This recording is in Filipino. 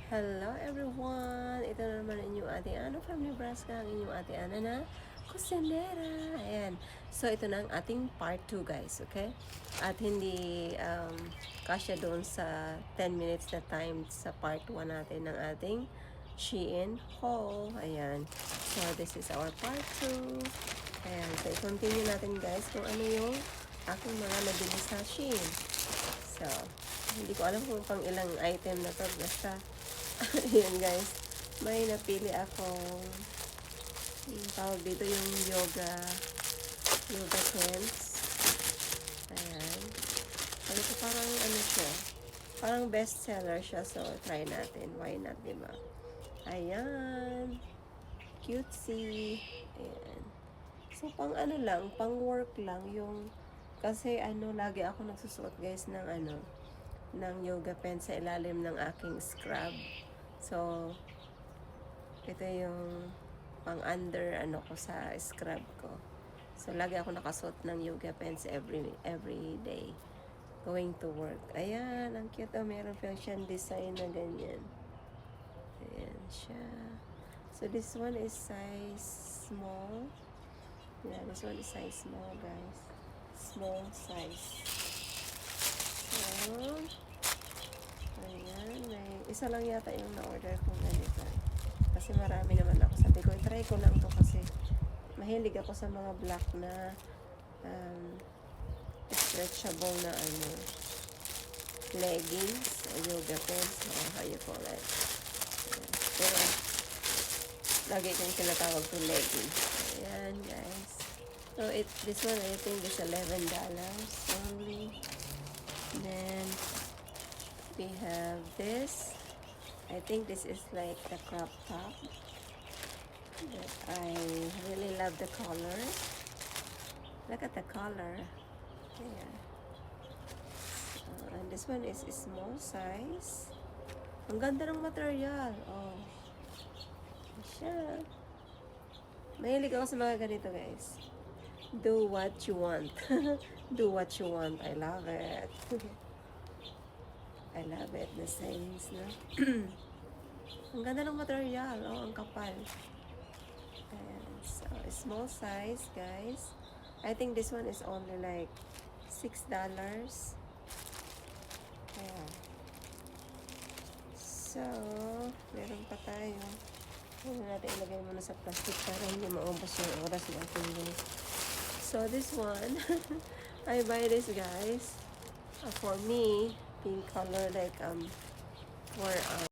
Hello everyone! Ito na naman inyong ate Ana from Nebraska, ang inyong ate Ana na kusinera. Ayan. So, ito na ang ating part 2 guys, okay? At hindi kasya doon sa 10 minutes na time sa part 1 natin ng ating Shein haul. Ayan. So, this is our part 2. Ayan. So, i-continue natin guys kung ano yung aking mga nabili sa Shein. So, hindi ko alam kung pang ilang item na to. Basta, ayan guys, may napili akong tawag dito yung yoga pants. Ayan. So, ito parang ano siya, parang best seller siya. So, try natin. Why not, diba? Ayan. Cutesy. Ayan. So, pang ano lang, pang work lang yung, kasi ano, lagi ako nagsusuot guys ng yoga pants sa ilalim ng aking scrub. So, ito yung pang under ano ko sa scrub ko. So, lagi ako nakasuot ng yoga pants every day going to work. Ayan, ang cute. Oh, meron pa siyang design na ganyan. Ayan siya. So, this one is size small. Yeah, this one is size small, guys. Small size. So, ayan. Isa lang yata yung na-order kong ganito. Kasi marami naman ako. Sabi ko, i-try ko lang to kasi mahilig ako sa mga black na stretchable na leggings o yoga pants or how you call it. Pero, lagi kong tinatawag to leggings. Ayan, guys. So, this one I think is $11 only. Then, we have this. I think this is like the crop top. But I really love the color. Look at the color. Yeah. And this one is a small size. Ang ganda ng material. Oh. Siya. Mahilig ako sa mga ganito, guys. Do what you want. Do what you want. I love it. I love it. The size, no? Ang ganda ng material. Oh, ang kapal. Ayan. So, small size, guys. I think this one is only like $6. Ayan. So, meron pa tayo. Huwag natin ilagay muna sa plastic para hindi maubos yung oras natin. So, this one, I buy this, guys. For me, pink color, like, for